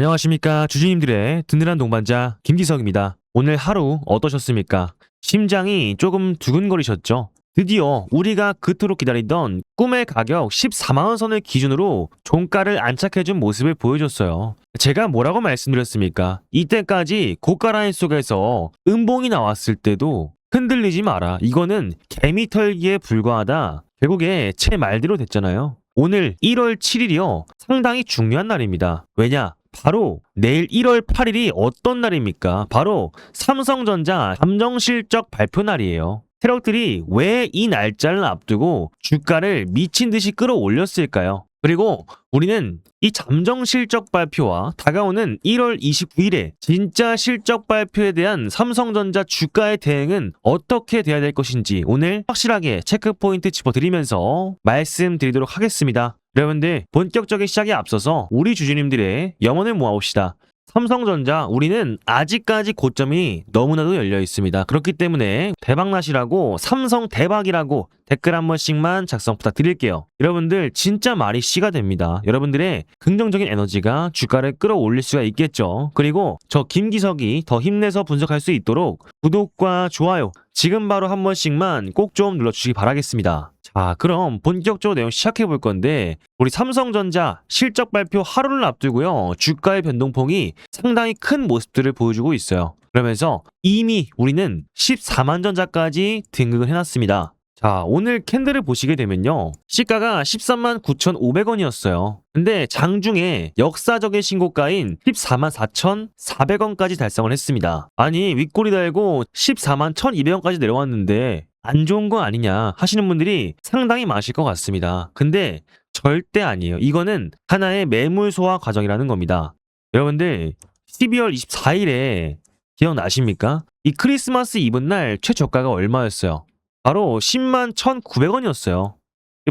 안녕하십니까. 주주님들의 든든한 동반자 김기석입니다. 오늘 하루 어떠셨습니까? 심장이 조금 두근거리셨죠? 드디어 우리가 그토록 기다리던 꿈의 가격 14만원 선을 기준으로 종가를 안착해준 모습을 보여줬어요. 제가 뭐라고 말씀드렸습니까? 이때까지 고가 라인 속에서 음봉이 나왔을 때도 흔들리지 마라. 이거는 개미털기에 불과하다. 결국에 제 말대로 됐잖아요. 오늘 1월 7일이요. 상당히 중요한 날입니다. 왜냐? 바로 내일 1월 8일이 어떤 날입니까? 바로 삼성전자 잠정실적 발표 날이에요. 세력들이 왜 이 날짜를 앞두고 주가를 미친 듯이 끌어올렸을까요? 그리고 우리는 이 잠정 실적 발표와 다가오는 1월 29일에 진짜 실적 발표에 대한 삼성전자 주가의 대응은 어떻게 돼야 될 것인지 오늘 확실하게 체크 포인트 짚어드리면서 말씀드리도록 하겠습니다. 여러분들 본격적인 시작에 앞서서 우리 주주님들의 영혼을 모아봅시다. 삼성전자 우리는 아직까지 고점이 너무나도 열려 있습니다. 그렇기 때문에 대박나시라고 삼성 대박이라고 댓글 한 번씩만 작성 부탁드릴게요. 여러분들 진짜 말이 씨가 됩니다. 여러분들의 긍정적인 에너지가 주가를 끌어올릴 수가 있겠죠. 그리고 저 김기석이 더 힘내서 분석할 수 있도록 구독과 좋아요 지금 바로 한 번씩만 꼭 좀 눌러주시기 바라겠습니다. 자, 그럼 본격적으로 내용 시작해 볼 건데 우리 삼성전자 실적 발표 하루를 앞두고요. 주가의 변동폭이 상당히 큰 모습들을 보여주고 있어요. 그러면서 이미 우리는 14만 전자까지 등극을 해놨습니다. 자, 오늘 캔들을 보시게 되면요. 시가가 13만 9,500원이었어요. 근데 장중에 역사적인 신고가인 14만 4,400원까지 달성을 했습니다. 아니, 윗꼬리 달고 14만 1,200원까지 내려왔는데 안 좋은 거 아니냐 하시는 분들이 상당히 많으실 것 같습니다. 근데 절대 아니에요. 이거는 하나의 매물 소화 과정이라는 겁니다. 여러분들 12월 24일에 기억나십니까? 이 크리스마스 이브날 최저가가 얼마였어요? 바로 10만 1,900원이었어요.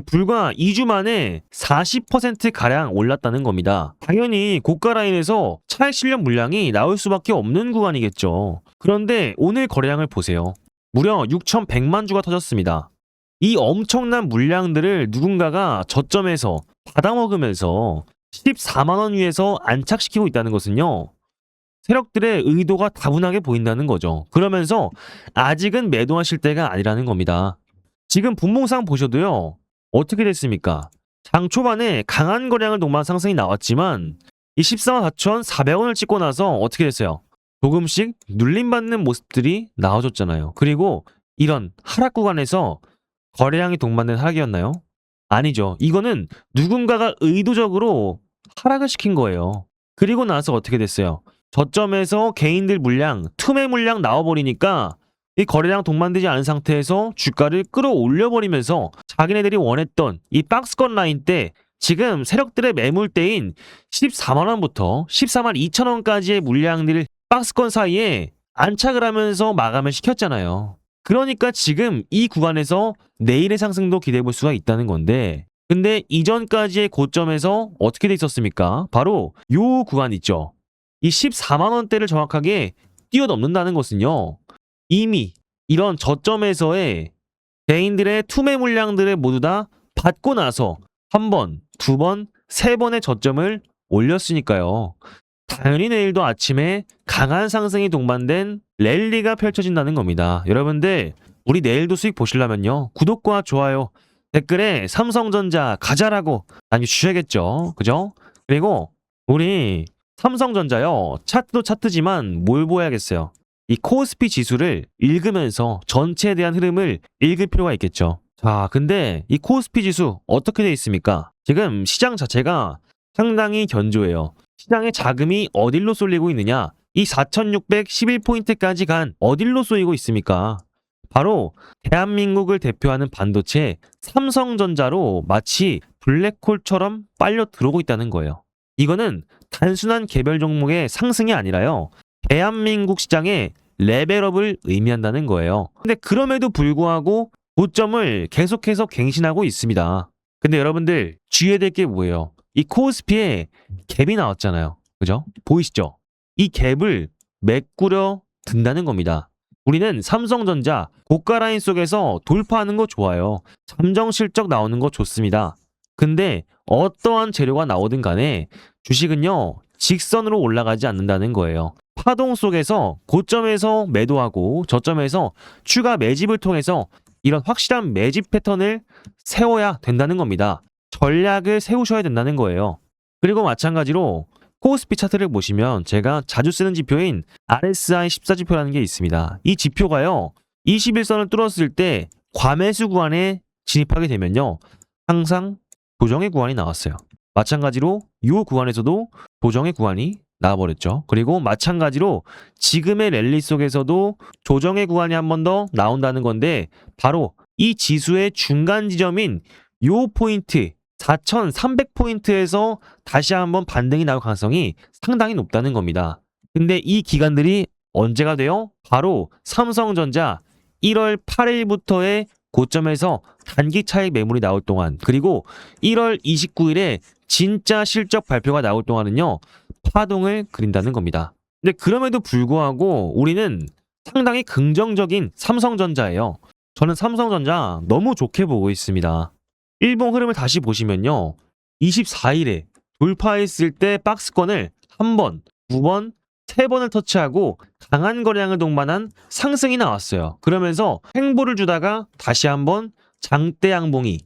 불과 2주 만에 40%가량 올랐다는 겁니다. 당연히 고가 라인에서 차익 실현 물량이 나올 수밖에 없는 구간이겠죠. 그런데 오늘 거래량을 보세요. 무려 6,100만 주가 터졌습니다. 이 엄청난 물량들을 누군가가 저점에서 받아먹으면서 14만 원 위에서 안착시키고 있다는 것은요. 세력들의 의도가 다분하게 보인다는 거죠. 그러면서 아직은 매도하실 때가 아니라는 겁니다. 지금 분봉상 보셔도요. 어떻게 됐습니까? 장 초반에 강한 거래량을 동반 상승이 나왔지만 이 14만 4,400원을 찍고 나서 어떻게 됐어요? 조금씩 눌림받는 모습들이 나와줬잖아요. 그리고 이런 하락 구간에서 거래량이 동반된 하락이었나요? 아니죠. 이거는 누군가가 의도적으로 하락을 시킨 거예요. 그리고 나서 어떻게 됐어요? 저점에서 개인들 물량, 투매 물량 나와버리니까 이 거래량 동반되지 않은 상태에서 주가를 끌어올려버리면서 자기네들이 원했던 이 박스권 라인 때 지금 세력들의 매물대인 14만원부터 14만 2천원까지의 물량들을 박스권 사이에 안착을 하면서 마감을 시켰잖아요. 그러니까 지금 이 구간에서 내일의 상승도 기대해 볼 수가 있다는 건데 근데 이전까지의 고점에서 어떻게 돼 있었습니까? 바로 요 구간 있죠. 이 14만원대를 정확하게 뛰어넘는다는 것은요. 이미 이런 저점에서의 개인들의 투매 물량들을 모두 다 받고 나서 한 번, 두 번, 세 번의 저점을 올렸으니까요. 당연히 내일도 아침에 강한 상승이 동반된 랠리가 펼쳐진다는 겁니다. 여러분들 우리 내일도 수익 보시려면요. 구독과 좋아요, 댓글에 삼성전자 가자라고 남겨주셔야겠죠. 그죠? 그리고 우리 삼성전자요. 차트도 차트지만 뭘 보야겠어요. 이 코스피 지수를 읽으면서 전체에 대한 흐름을 읽을 필요가 있겠죠. 자, 근데 이 코스피 지수 어떻게 돼 있습니까? 지금 시장 자체가 상당히 견조해요. 시장의 자금이 어딜로 쏠리고 있느냐? 이 4,611포인트까지 간 어딜로 쏘이고 있습니까? 바로 대한민국을 대표하는 반도체 삼성전자로 마치 블랙홀처럼 빨려 들어오고 있다는 거예요. 이거는 단순한 개별 종목의 상승이 아니라요. 대한민국 시장의 레벨업을 의미한다는 거예요. 근데 그럼에도 불구하고 고점을 계속해서 갱신하고 있습니다. 근데 여러분들 주의해야 될 게 뭐예요? 이 코스피에 갭이 나왔잖아요. 그죠? 보이시죠? 이 갭을 메꾸려 든다는 겁니다. 우리는 삼성전자 고가 라인 속에서 돌파하는 거 좋아요. 잠정 실적 나오는 거 좋습니다. 근데 어떠한 재료가 나오든 간에 주식은요. 직선으로 올라가지 않는다는 거예요. 파동 속에서 고점에서 매도하고 저점에서 추가 매집을 통해서 이런 확실한 매집 패턴을 세워야 된다는 겁니다. 전략을 세우셔야 된다는 거예요. 그리고 마찬가지로 코스피 차트를 보시면 제가 자주 쓰는 지표인 RSI 14지표라는 게 있습니다. 이 지표가요, 21선을 뚫었을 때 과매수 구간에 진입하게 되면요, 항상 조정의 구간이 나왔어요. 마찬가지로 이 구간에서도 조정의 구간이 나와버렸죠. 그리고 마찬가지로 지금의 랠리 속에서도 조정의 구간이 한 번 더 나온다는 건데, 바로 이 지수의 중간 지점인 이 포인트 4,300포인트에서 다시 한번 반등이 나올 가능성이 상당히 높다는 겁니다. 근데 이 기간들이 언제가 돼요? 바로 삼성전자 1월 8일부터의 고점에서 단기 차익 매물이 나올 동안, 그리고 1월 29일에 진짜 실적 발표가 나올 동안은요, 파동을 그린다는 겁니다. 근데 그럼에도 불구하고 우리는 상당히 긍정적인 삼성전자예요. 저는 삼성전자 너무 좋게 보고 있습니다. 일봉 흐름을 다시 보시면요, 24일에 돌파했을 때 박스권을 한 번, 두 번, 세 번을 터치하고 강한 거래량을 동반한 상승이 나왔어요. 그러면서 횡보를 주다가 다시 한번 장대 양봉이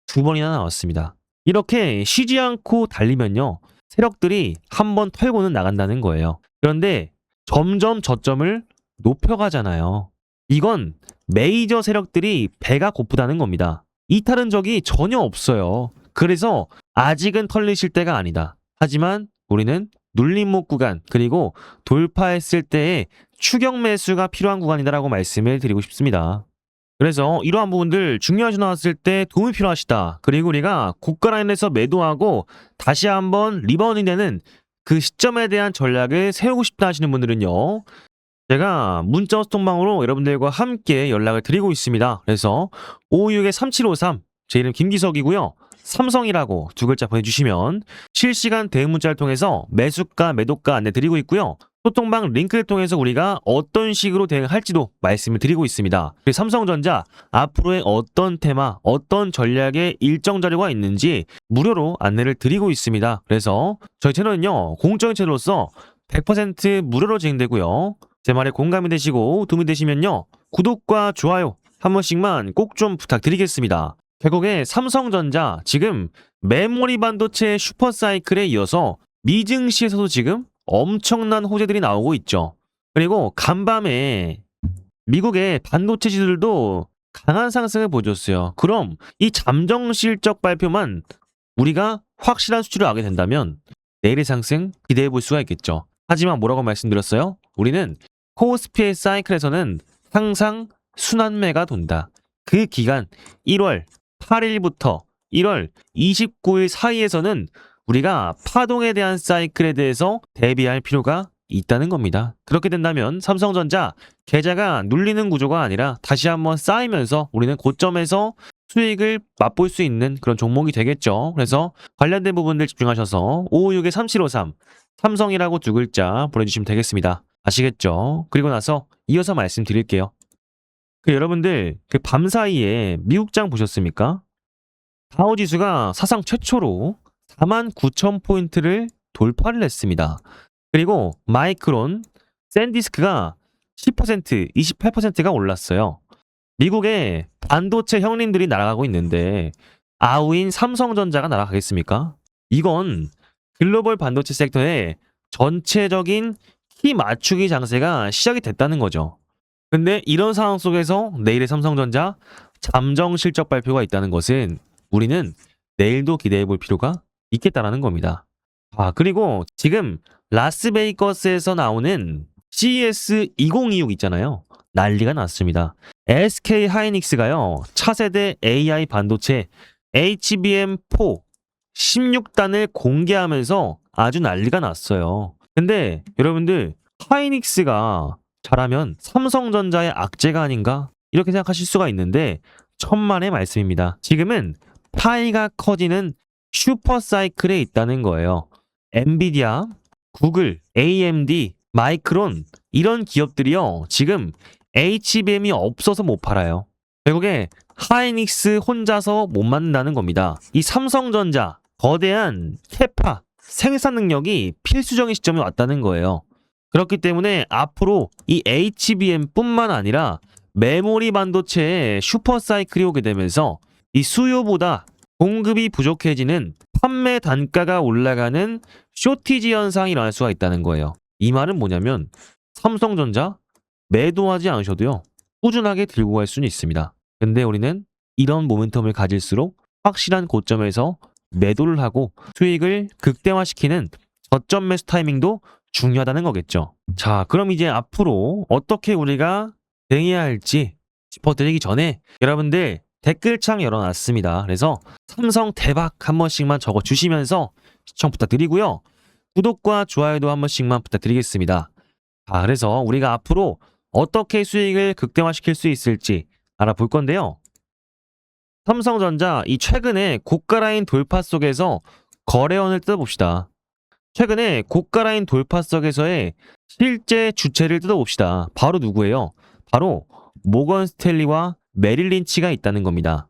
두 번이나 나왔습니다. 이렇게 쉬지 않고 달리면요, 세력들이 한 번 털고는 나간다는 거예요. 그런데 점점 저점을 높여가잖아요. 이건 메이저 세력들이 배가 고프다는 겁니다. 이탈한 적이 전혀 없어요. 그래서 아직은 털리실 때가 아니다. 하지만 우리는 눌림목 구간, 그리고 돌파했을 때의 추격 매수가 필요한 구간이다라고 말씀을 드리고 싶습니다. 그래서 이러한 부분들 중요하시 나왔을 때 도움이 필요하시다. 그리고 우리가 고가 라인에서 매도하고 다시 한번 리바운딩 되는 그 시점에 대한 전략을 세우고 싶다 하시는 분들은요, 제가 문자 소통방으로 여러분들과 함께 연락을 드리고 있습니다. 그래서 556-3753, 제 이름 김기석이고요. 삼성이라고 두 글자 보내주시면 실시간 대응 문자를 통해서 매수가, 매도가 안내 드리고 있고요. 소통방 링크를 통해서 우리가 어떤 식으로 대응할지도 말씀을 드리고 있습니다. 그리고 삼성전자 앞으로의 어떤 테마, 어떤 전략의 일정 자료가 있는지 무료로 안내를 드리고 있습니다. 그래서 저희 채널은요, 공적인 채널로서 100% 무료로 진행되고요. 제 말에 공감이 되시고 도움이 되시면요, 구독과 좋아요 한 번씩만 꼭 좀 부탁드리겠습니다. 결국에 삼성전자 지금 메모리 반도체 슈퍼사이클에 이어서 미증시에서도 지금 엄청난 호재들이 나오고 있죠. 그리고 간밤에 미국의 반도체 지수들도 강한 상승을 보여줬어요. 그럼 이 잠정 실적 발표만 우리가 확실한 수치로 알게 된다면 내일의 상승 기대해 볼 수가 있겠죠. 하지만 뭐라고 말씀드렸어요? 우리는 코스피의 사이클에서는 항상 순환매가 돈다. 그 기간 1월 8일부터 1월 29일 사이에서는 우리가 파동에 대한 사이클에 대해서 대비할 필요가 있다는 겁니다. 그렇게 된다면 삼성전자 계좌가 눌리는 구조가 아니라 다시 한번 쌓이면서 우리는 고점에서 수익을 맛볼 수 있는 그런 종목이 되겠죠. 그래서 관련된 부분들 집중하셔서 556-3753 삼성이라고 두 글자 보내주시면 되겠습니다. 아시겠죠? 그리고 나서 이어서 말씀드릴게요. 여러분들 밤 사이에 미국장 보셨습니까? 다우지수가 사상 최초로 49,000포인트를 돌파를 했습니다. 그리고 마이크론, 샌디스크가 10%, 28%가 올랐어요. 미국의 반도체 형님들이 날아가고 있는데 아우인 삼성전자가 날아가겠습니까? 이건 글로벌 반도체 섹터의 전체적인 키 맞추기 장세가 시작이 됐다는 거죠. 근데 이런 상황 속에서 내일의 삼성전자 잠정 실적 발표가 있다는 것은 우리는 내일도 기대해 볼 필요가 있겠다라는 겁니다. 그리고 지금 라스베이거스에서 나오는 CES 2026 있잖아요. 난리가 났습니다. SK 하이닉스가요, 차세대 AI 반도체 HBM4 16단을 공개하면서 아주 난리가 났어요. 근데 여러분들, 하이닉스가 잘하면 삼성전자의 악재가 아닌가? 이렇게 생각하실 수가 있는데 천만의 말씀입니다. 지금은 파이가 커지는 슈퍼사이클에 있다는 거예요. 엔비디아, 구글, AMD, 마이크론 이런 기업들이요, 지금 HBM이 없어서 못 팔아요. 결국에 하이닉스 혼자서 못 만든다는 겁니다. 이 삼성전자 거대한 캐파 생산 능력이 필수적인 시점이 왔다는 거예요. 그렇기 때문에 앞으로 이 HBM뿐만 아니라 메모리 반도체의 슈퍼사이클이 오게 되면서 이 수요보다 공급이 부족해지는 판매 단가가 올라가는 쇼티지 현상이 일어날 수가 있다는 거예요. 이 말은 뭐냐면 삼성전자 매도하지 않으셔도요. 꾸준하게 들고 갈 수는 있습니다. 근데 우리는 이런 모멘텀을 가질수록 확실한 고점에서 매도를 하고 수익을 극대화시키는 저점 매수 타이밍도 중요하다는 거겠죠. 자, 그럼 이제 앞으로 어떻게 우리가 대응해야 할지 짚어드리기 전에 여러분들 댓글창 열어놨습니다. 그래서 삼성 대박 한 번씩만 적어주시면서 시청 부탁드리고요. 구독과 좋아요도 한 번씩만 부탁드리겠습니다. 자, 그래서 우리가 앞으로 어떻게 수익을 극대화시킬 수 있을지 알아볼 건데요. 삼성전자 이 최근에 고가 라인 돌파 속에서 거래원을 뜯어봅시다. 최근에 고가 라인 돌파 속에서의 실제 주체를 뜯어봅시다. 바로 누구예요? 바로 모건 스탠리와 메릴 린치가 있다는 겁니다.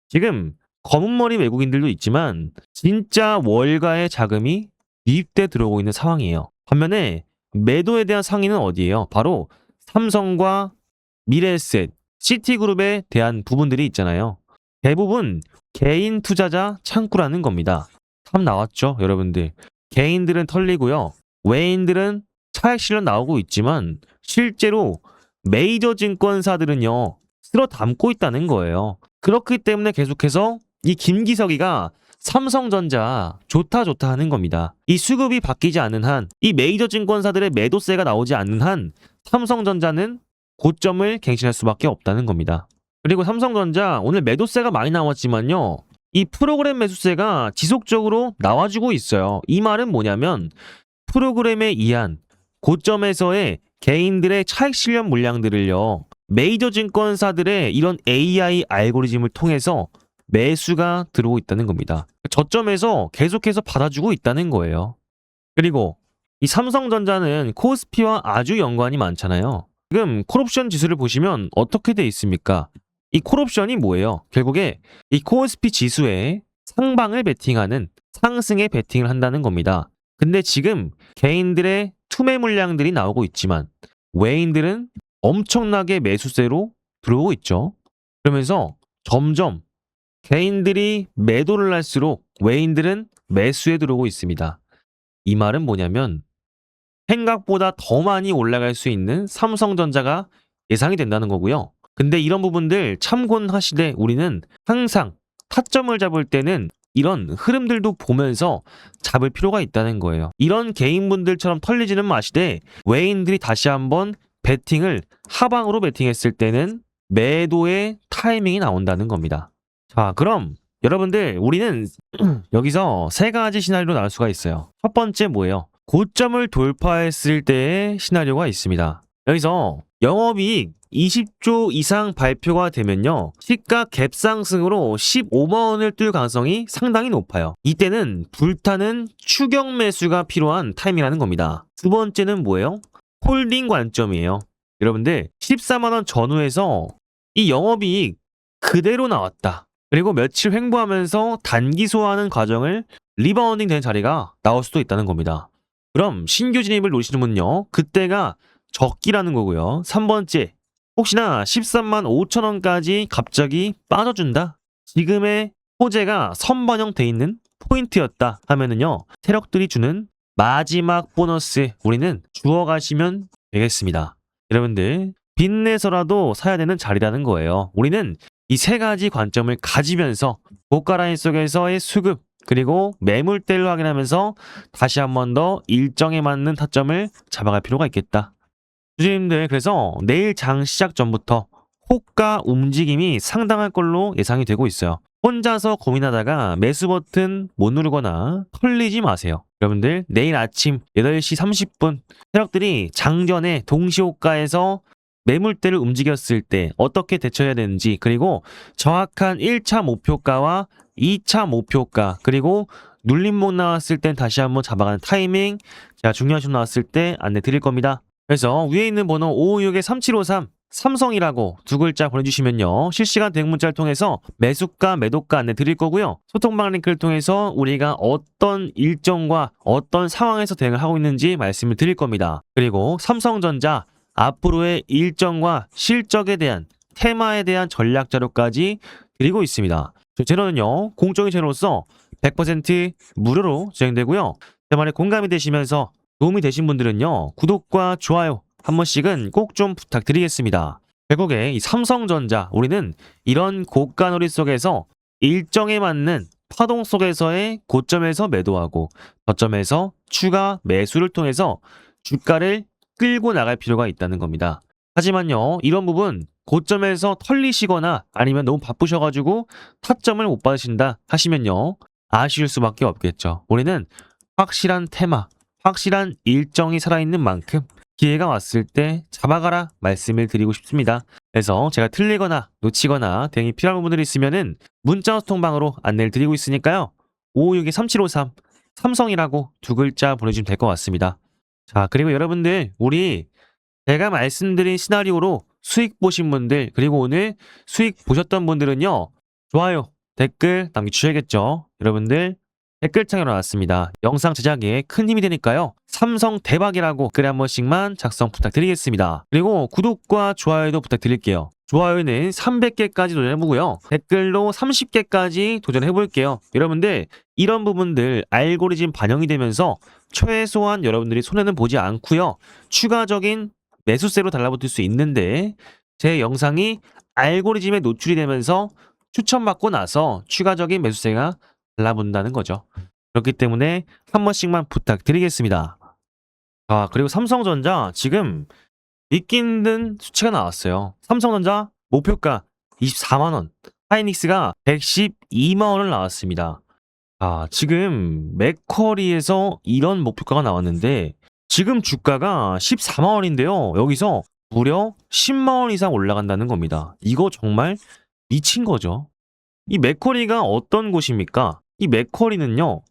지금 검은머리 외국인들도 있지만 진짜 월가의 자금이 유입돼 들어오고 있는 상황이에요. 반면에 매도에 대한 상위는 어디예요? 바로 삼성과 미래에셋, 시티그룹에 대한 부분들이 있잖아요. 대부분 개인 투자자 창구라는 겁니다. 답 나왔죠, 여러분들. 개인들은 털리고요. 외인들은 차익 실현 나오고 있지만 실제로 메이저 증권사들은요. 쓸어 담고 있다는 거예요. 그렇기 때문에 계속해서 이 김기석이가 삼성전자 좋다 하는 겁니다. 이 수급이 바뀌지 않는 한, 이 메이저 증권사들의 매도세가 나오지 않는 한 삼성전자는 고점을 갱신할 수밖에 없다는 겁니다. 그리고 삼성전자 오늘 매도세가 많이 나왔지만요. 이 프로그램 매수세가 지속적으로 나와주고 있어요. 이 말은 뭐냐면 프로그램에 의한 고점에서의 개인들의 차익 실현 물량들을요. 메이저 증권사들의 이런 AI 알고리즘을 통해서 매수가 들어오고 있다는 겁니다. 저점에서 계속해서 받아주고 있다는 거예요. 그리고 이 삼성전자는 코스피와 아주 연관이 많잖아요. 지금 콜옵션 지수를 보시면 어떻게 돼 있습니까? 이 콜옵션이 뭐예요? 결국에 이 코스피 지수에 상방을 베팅하는 상승에 베팅을 한다는 겁니다. 근데 지금 개인들의 투매 물량들이 나오고 있지만 외인들은 엄청나게 매수세로 들어오고 있죠. 그러면서 점점 개인들이 매도를 할수록 외인들은 매수에 들어오고 있습니다. 이 말은 뭐냐면 생각보다 더 많이 올라갈 수 있는 삼성전자가 예상이 된다는 거고요. 근데 이런 부분들 참고는 하시되 우리는 항상 타점을 잡을 때는 이런 흐름들도 보면서 잡을 필요가 있다는 거예요. 이런 개인분들처럼 털리지는 마시되 외인들이 다시 한번 베팅을 하방으로 베팅했을 때는 매도의 타이밍이 나온다는 겁니다. 자, 그럼 여러분들 우리는 여기서 세 가지 시나리오로 나올 수가 있어요. 첫 번째 뭐예요? 고점을 돌파했을 때의 시나리오가 있습니다. 여기서 영업이익 20조 이상 발표가 되면요. 시가 갭상승으로 15만 원을 뚫을 가능성이 상당히 높아요. 이때는 불타는 추격 매수가 필요한 타임이라는 겁니다. 두 번째는 뭐예요? 홀딩 관점이에요. 여러분들 14만 원 전후에서 이 영업이익 그대로 나왔다. 그리고 며칠 횡보하면서 단기 소화하는 과정을 리바운딩 되는 자리가 나올 수도 있다는 겁니다. 그럼 신규 진입을 노리시는 분요. 그때가 적기라는 거고요. 3번째, 혹시나 13만 5천 원까지 갑자기 빠져준다. 지금의 호재가 선반영 돼 있는 포인트였다 하면은요. 세력들이 주는 마지막 보너스 우리는 주워가시면 되겠습니다. 여러분들 빚내서라도 사야 되는 자리라는 거예요. 우리는 이 세 가지 관점을 가지면서 고가 라인 속에서의 수급 그리고 매물대를 확인하면서 다시 한 번 더 일정에 맞는 타점을 잡아갈 필요가 있겠다. 주주님들 그래서 내일 장 시작 전부터 호가 움직임이 상당할 걸로 예상이 되고 있어요. 혼자서 고민하다가 매수 버튼 못 누르거나 털리지 마세요. 여러분들 내일 아침 8시 30분 세력들이 장전에 동시호가에서 매물대를 움직였을 때 어떻게 대처해야 되는지 그리고 정확한 1차 목표가와 2차 목표가 그리고 눌림목 나왔을 땐 다시 한번 잡아가는 타이밍 제가 중요한 점 나왔을 때 안내 드릴 겁니다. 그래서 위에 있는 번호 556-3753 삼성이라고 두 글자 보내주시면요. 실시간 대응 문자를 통해서 매수가, 매도가 안내 드릴 거고요. 소통방 링크를 통해서 우리가 어떤 일정과 어떤 상황에서 대응을 하고 있는지 말씀을 드릴 겁니다. 그리고 삼성전자 앞으로의 일정과 실적에 대한 테마에 대한 전략 자료까지 드리고 있습니다. 저 채널은요, 공적인 채널로서 100% 무료로 진행되고요. 제 말에 공감이 되시면서 도움이 되신 분들은요, 구독과 좋아요 한 번씩은 꼭 좀 부탁드리겠습니다. 결국에 이 삼성전자, 우리는 이런 고가놀이 속에서 일정에 맞는 파동 속에서의 고점에서 매도하고 저점에서 추가 매수를 통해서 주가를 끌고 나갈 필요가 있다는 겁니다. 하지만요, 이런 부분 고점에서 털리시거나 아니면 너무 바쁘셔가지고 타점을 못 받으신다 하시면요, 아쉬울 수밖에 없겠죠. 우리는 확실한 테마, 확실한 일정이 살아있는 만큼 기회가 왔을 때 잡아가라 말씀을 드리고 싶습니다. 그래서 제가 틀리거나 놓치거나 대응이 필요한 부분들이 있으면은 문자 소통방으로 안내를 드리고 있으니까요. 5562-3753 삼성이라고 두 글자 보내주시면 될 것 같습니다. 자, 그리고 여러분들, 우리 제가 말씀드린 시나리오로 수익 보신 분들, 그리고 오늘 수익 보셨던 분들은요, 좋아요, 댓글 남겨주셔야겠죠. 여러분들 댓글창에 나왔습니다. 영상 제작에 큰 힘이 되니까요. 삼성 대박이라고 글에 한 번씩만 작성 부탁드리겠습니다. 그리고 구독과 좋아요도 부탁드릴게요. 좋아요는 300개까지 도전해보고요. 댓글로 30개까지 도전해볼게요. 여러분들 이런 부분들 알고리즘 반영이 되면서 최소한 여러분들이 손해는 보지 않고요. 추가적인 매수세로 달라붙을 수 있는데 제 영상이 알고리즘에 노출이 되면서 추천받고 나서 추가적인 매수세가 달라붙는다는 거죠. 그렇기 때문에 한 번씩만 부탁드리겠습니다. 아, 그리고 삼성전자 지금 믿기 힘든 수치가 나왔어요. 삼성전자 목표가 24만원, 하이닉스가 112만원을 나왔습니다. 아, 지금 맥쿼리에서 이런 목표가가 나왔는데 지금 주가가 14만원인데요. 여기서 무려 10만원 이상 올라간다는 겁니다. 이거 정말 미친 거죠. 이 맥쿼리가 어떤 곳입니까? 이 맥쿼리는요,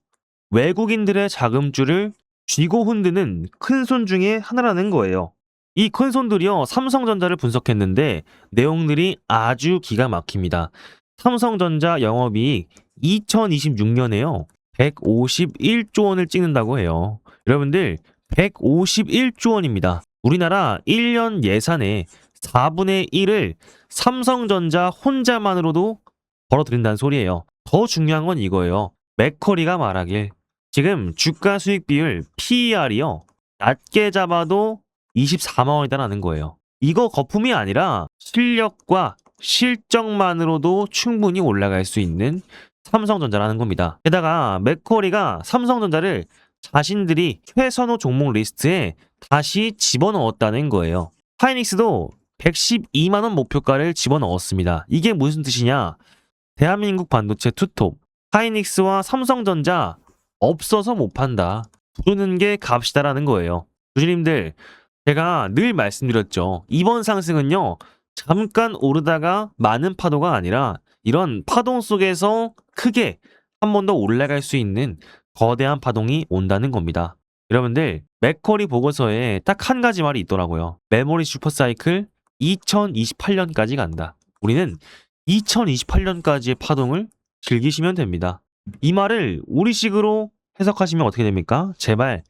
외국인들의 자금줄을 쥐고 흔드는 큰손 중에 하나라는 거예요. 이 큰손들이요, 삼성전자를 분석했는데 내용들이 아주 기가 막힙니다. 삼성전자 영업이익 2026년에요, 151조 원을 찍는다고 해요. 여러분들, 151조 원입니다. 우리나라 1년 예산의 4분의 1을 삼성전자 혼자만으로도 벌어들인다는 소리예요. 더 중요한 건 이거예요. 맥쿼리가 말하길 지금 주가 수익 비율 PER이요, 낮게 잡아도 24만원이다라는 거예요. 이거 거품이 아니라 실력과 실적만으로도 충분히 올라갈 수 있는 삼성전자라는 겁니다. 게다가 맥쿼리가 삼성전자를 자신들이 최선호 종목 리스트에 다시 집어넣었다는 거예요. 하이닉스도 112만원 목표가를 집어넣었습니다. 이게 무슨 뜻이냐? 대한민국 반도체 투톱 하이닉스와 삼성전자 없어서 못 판다. 부르는 게 값이다라는 거예요. 주주님들, 제가 늘 말씀드렸죠. 이번 상승은요, 잠깐 오르다가 많은 파도가 아니라 이런 파동 속에서 크게 한 번 더 올라갈 수 있는 거대한 파동이 온다는 겁니다. 여러분들, 맥쿼리 보고서에 딱 한 가지 말이 있더라고요. 메모리 슈퍼사이클 2028년까지 간다. 우리는 2028년까지의 파동을 즐기시면 됩니다. 이 말을 우리식으로 해석하시면 어떻게 됩니까? 제발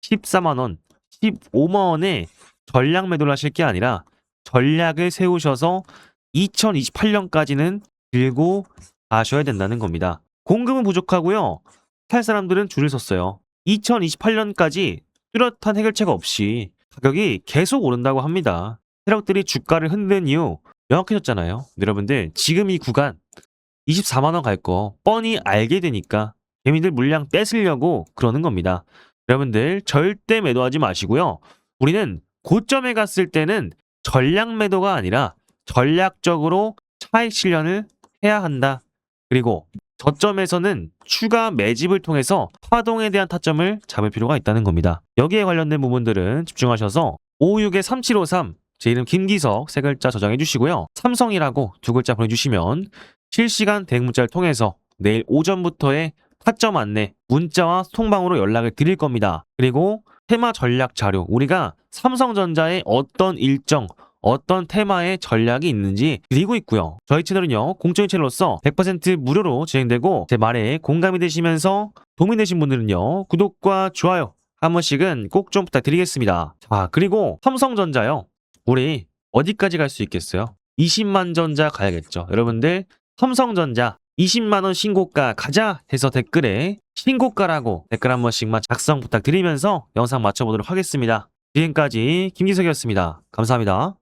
14만원, 15만원에 전략 매도를 하실 게 아니라 전략을 세우셔서 2028년까지는 들고 가셔야 된다는 겁니다. 공급은 부족하고요. 살 사람들은 줄을 섰어요. 2028년까지 뚜렷한 해결책가 없이 가격이 계속 오른다고 합니다. 세력들이 주가를 흔든 이유 명확해졌잖아요. 여러분들, 지금 이 구간 24만원 갈 거 뻔히 알게 되니까 개미들 물량 뺏으려고 그러는 겁니다. 여러분들, 절대 매도하지 마시고요. 우리는 고점에 갔을 때는 전략 매도가 아니라 전략적으로 차익 실현을 해야 한다. 그리고 저점에서는 추가 매집을 통해서 파동에 대한 타점을 잡을 필요가 있다는 겁니다. 여기에 관련된 부분들은 집중하셔서 56-3753 제 이름 김기석 세 글자 저장해 주시고요. 삼성이라고 두 글자 보내주시면 실시간 대응 문자를 통해서 내일 오전부터의 타점 안내 문자와 소통방으로 연락을 드릴 겁니다. 그리고 테마 전략 자료, 우리가 삼성전자의 어떤 일정, 어떤 테마의 전략이 있는지 드리고 있고요. 저희 채널은요, 공적인 채널로서 100% 무료로 진행되고 제 말에 공감이 되시면서 도움이 되신 분들은요, 구독과 좋아요 한 번씩은 꼭 좀 부탁드리겠습니다. 자, 그리고 삼성전자요. 우리 어디까지 갈 수 있겠어요? 20만 전자 가야겠죠. 여러분들 삼성전자 20만 원 신고가 가자 해서 댓글에 신고가라고 댓글 한 번씩만 작성 부탁드리면서 영상 마쳐보도록 하겠습니다. 지금까지 김기석이었습니다. 감사합니다.